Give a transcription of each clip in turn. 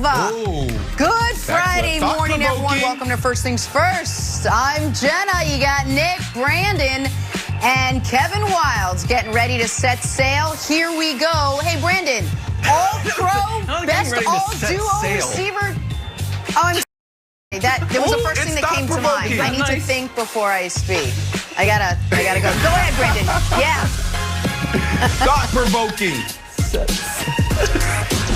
Nova. Ooh. Good Friday morning, everyone. Welcome to First Things First. I'm Jenna. You got Nick, Brandon, and Kevin Wilds getting ready to set sail. Here we go. Hey, Brandon, all-pro, best all-duo receiver. Oh, I'm sorry. That was the first thing that came to mind. I need to think before I speak. I gotta go. Go ahead, Brandon. Yeah. Thought-provoking.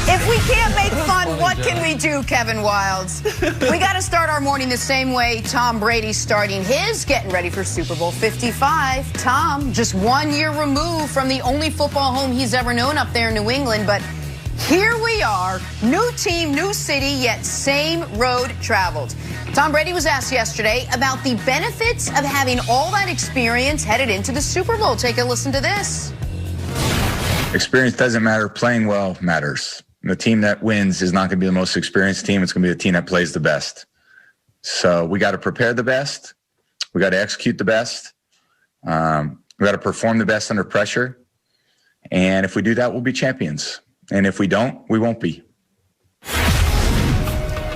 If we can't make fun, what can we do, Kevin Wilds? We got to start our morning the same way Tom Brady starting his, getting ready for Super Bowl 55. Tom, just 1 year removed from the only football home he's ever known up there in New England, but here we are, new team, new city, yet same road traveled. Tom Brady was asked yesterday about the benefits of having all that experience headed into the Super Bowl. Take a listen to this. Experience doesn't matter. Playing well matters. The team that wins is not going to be the most experienced team. It's going to be the team that plays the best. So we got to prepare the best. We got to execute the best. We got to perform the best under pressure. And if we do that, we'll be champions. And if we don't, we won't be.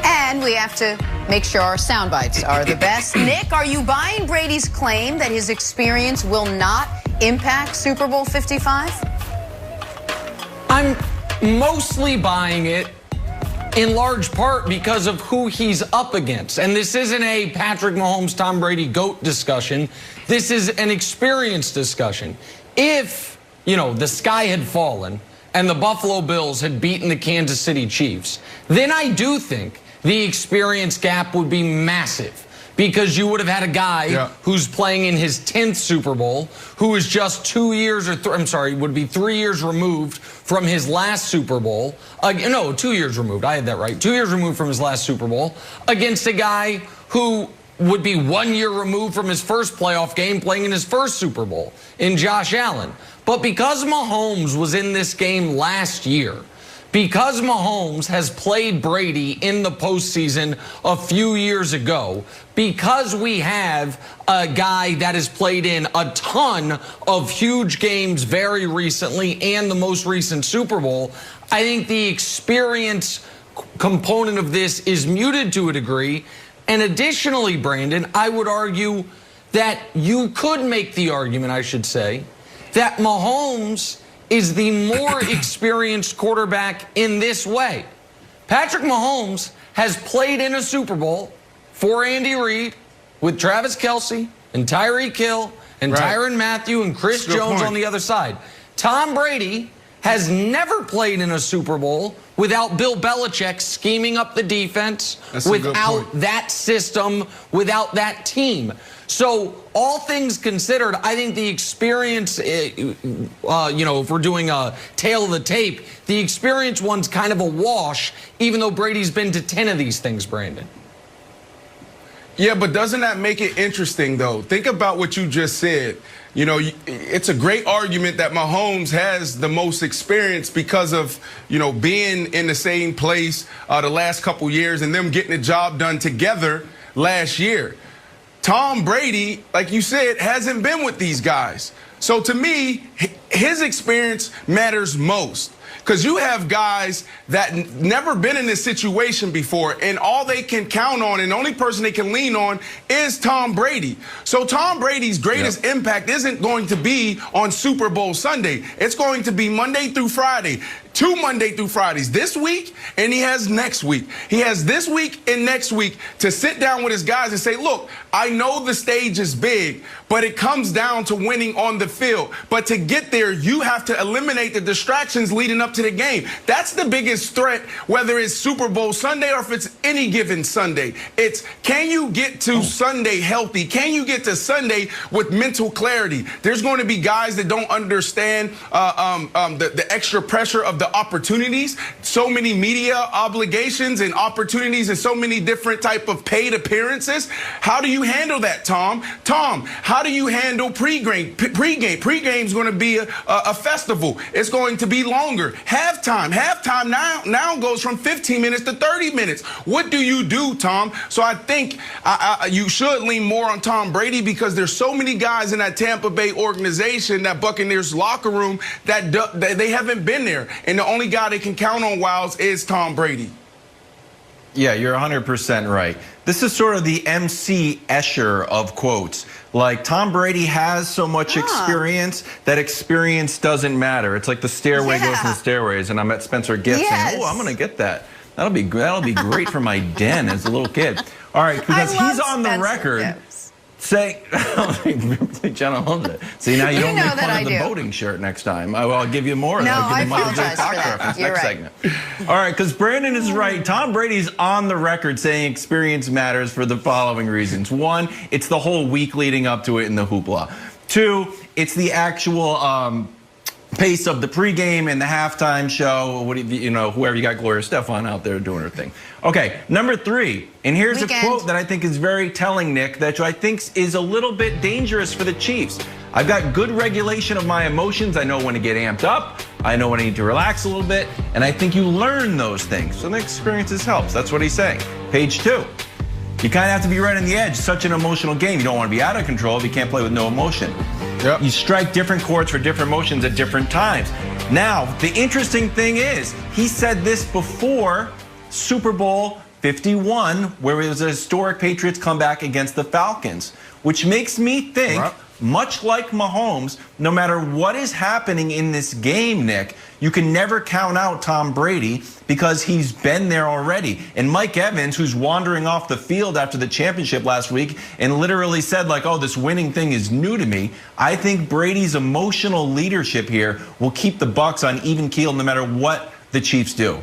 And we have to make sure our sound bites are the best. Nick, are you buying Brady's claim that his experience will not impact Super Bowl 55? I'm mostly buying it in large part because of who he's up against. And this isn't a Patrick Mahomes, Tom Brady GOAT discussion. This is an experience discussion. If, the sky had fallen and the Buffalo Bills had beaten the Kansas City Chiefs, then I do think the experience gap would be massive. Because you would have had a guy who's playing in his 10th Super Bowl, who is just 2 years would be 3 years removed from his last Super Bowl. No, 2 years removed. I had that right. 2 years removed from his last Super Bowl against a guy who would be 1 year removed from his first playoff game playing in his first Super Bowl in Josh Allen. But because Mahomes was in this game last year, because Mahomes has played Brady in the postseason a few years ago, because we have a guy that has played in a ton of huge games very recently and the most recent Super Bowl, I think the experience component of this is muted to a degree. And additionally, Brandon, I would argue that you could make the argument, I should say, that Mahomes is the more experienced quarterback in this way. Patrick Mahomes has played in a Super Bowl for Andy Reid with Travis Kelce and Tyreek Hill and Tyrann Mathieu and Chris Jones on the other side. Tom Brady has never played in a Super Bowl without Bill Belichick scheming up the defense, without that system, without that team. So all things considered, I think the experience, if we're doing a tail of the tape, the experience one's kind of a wash, even though Brady's been to 10 of these things, Brandon. Yeah, but doesn't that make it interesting, though? Think about what you just said. It's a great argument that Mahomes has the most experience because of, being in the same place the last couple years and them getting the job done together last year. Tom Brady, like you said, hasn't been with these guys. So to me, his experience matters most. Because you have guys that never been in this situation before, and all they can count on, and the only person they can lean on is Tom Brady. So Tom Brady's greatest impact isn't going to be on Super Bowl Sunday. It's going to be Monday through Friday. 2 Monday through Fridays this week, and he has next week. He has this week and next week to sit down with his guys and say, look, I know the stage is big, but it comes down to winning on the field. But to get there, you have to eliminate the distractions leading up to the game. That's the biggest threat, whether it's Super Bowl Sunday or if it's any given Sunday. It's, can you get to Sunday healthy? Can you get to Sunday with mental clarity? There's going to be guys that don't understand the extra pressure of the opportunities, so many media obligations and opportunities and so many different type of paid appearances. How do you handle that, Tom? Tom, how do you handle pregame? Pregame's going to be a festival. It's going to be longer. Halftime now goes from 15 minutes to 30 minutes. What do you do, Tom? So I think you should lean more on Tom Brady because there's so many guys in that Tampa Bay organization, that Buccaneers locker room, that they haven't been there. And the only guy they can count on, Wilds, is Tom Brady. Yeah, you're 100% right. This is sort of the MC Escher of quotes. Like, Tom Brady has so much experience that experience doesn't matter. It's like the stairway goes in the stairways, and I'm at Spencer Gift saying, oh, I'm going to get that. That'll be great for my den as a little kid. All right, because he's on the record saying, Jenna loves it. See, now you don't make fun of the voting shirt next time. I'll give you more. No, I'll give I you apologize for that. You're next right. segment. All right, because Brandon is right. Tom Brady's on the record saying experience matters for the following reasons. One, it's the whole week leading up to it in the hoopla. Two, it's the actual pace of the pregame and the halftime show. Whoever you got, Gloria Stefan out there doing her thing. Okay, number three, and here's a quote that I think is very telling, Nick, that I think is a little bit dangerous for the Chiefs. I've got good regulation of my emotions. I know when to get amped up. I know when I need to relax a little bit, and I think you learn those things. So the experiences helps. That's what he's saying. Page 2. You kind of have to be right on the edge. It's such an emotional game. You don't want to be out of control if you can't play with no emotion. Yep. You strike different chords for different emotions at different times. Now, the interesting thing is, he said this before Super Bowl 51, where it was a historic Patriots comeback against the Falcons, which makes me think, much like Mahomes, no matter what is happening in this game, Nick, you can never count out Tom Brady because he's been there already. And Mike Evans, who's wandering off the field after the championship last week and literally said, like, oh, this winning thing is new to me. I think Brady's emotional leadership here will keep the Bucs on even keel no matter what the Chiefs do.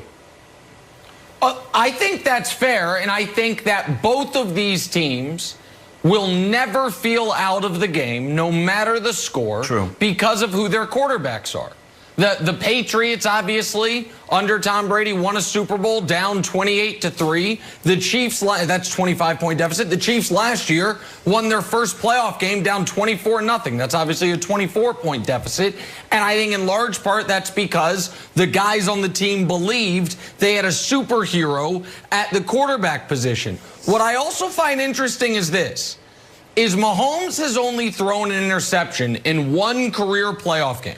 I think that's fair, and I think that both of these teams will never feel out of the game, no matter the score, because of who their quarterbacks are. The Patriots, obviously, under Tom Brady, won a Super Bowl down 28-3. The Chiefs, that's 25-point deficit. The Chiefs last year won their first playoff game down 24-0. That's obviously a 24-point deficit. And I think in large part that's because the guys on the team believed they had a superhero at the quarterback position. What I also find interesting is this, is Mahomes has only thrown an interception in one career playoff game.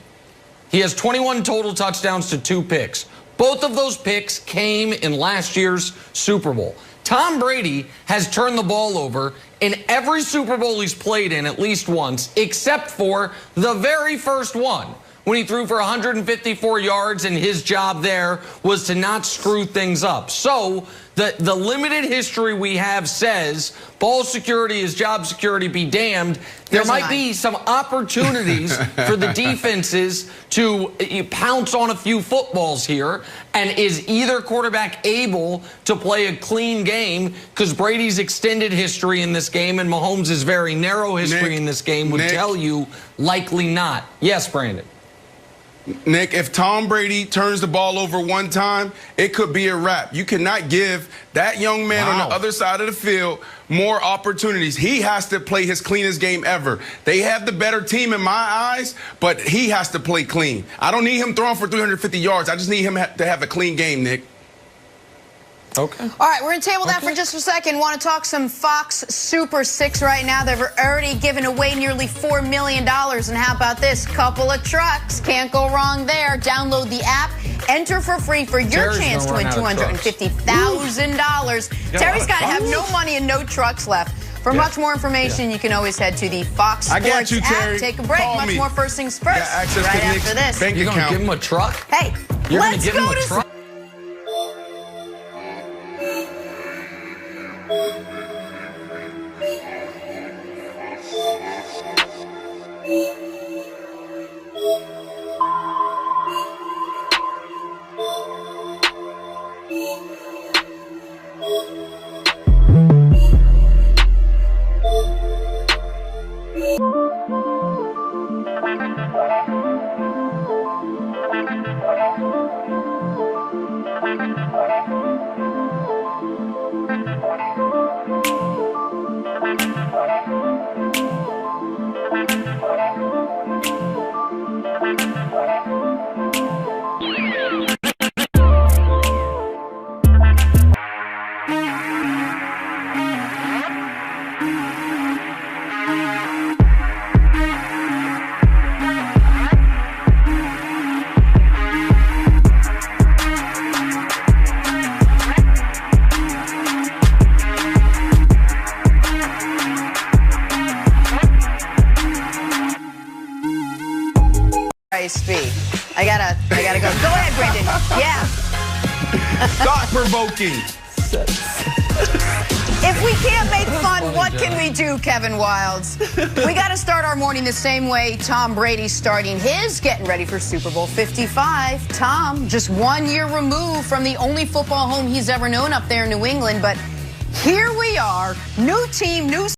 He has 21 total touchdowns to 2 picks. Both of those picks came in last year's Super Bowl. Tom Brady has turned the ball over in every Super Bowl he's played in at least once, except for the very first one, when he threw for 154 yards, and his job there was to not screw things up. So the limited history we have says ball security is job security, be damned. There might be some opportunities for the defenses to pounce on a few footballs here. And is either quarterback able to play a clean game? Because Brady's extended history in this game and Mahomes' very narrow history in this game would tell you likely not. Yes, Brandon. Nick, if Tom Brady turns the ball over one time, it could be a wrap. You cannot give that young man on the other side of the field more opportunities. He has to play his cleanest game ever. They have the better team in my eyes, but he has to play clean. I don't need him throwing for 350 yards. I just need him to have a clean game, Nick. Okay. All right, we're going to table that for just a second. Want to talk some Fox Super 6 right now. They've already given away nearly $4 million. And how about this? Couple of trucks. Can't go wrong there. Download the app. Enter for free for your chance to win $250,000. Terry's got to have no money and no trucks left. For much more information, you can always head to the Fox Sports app. Take a break. Much more First Things First right after this. You're going to give him a truck? Hey, let's go to truck. speed. I gotta go. Go ahead, Brendan. Yeah. Thought-provoking. If we can't make fun, what can we do, Kevin Wildes? We got to start our morning the same way Tom Brady's starting his, getting ready for Super Bowl 55. Tom, just 1 year removed from the only football home he's ever known up there in New England. But here we are, new team, new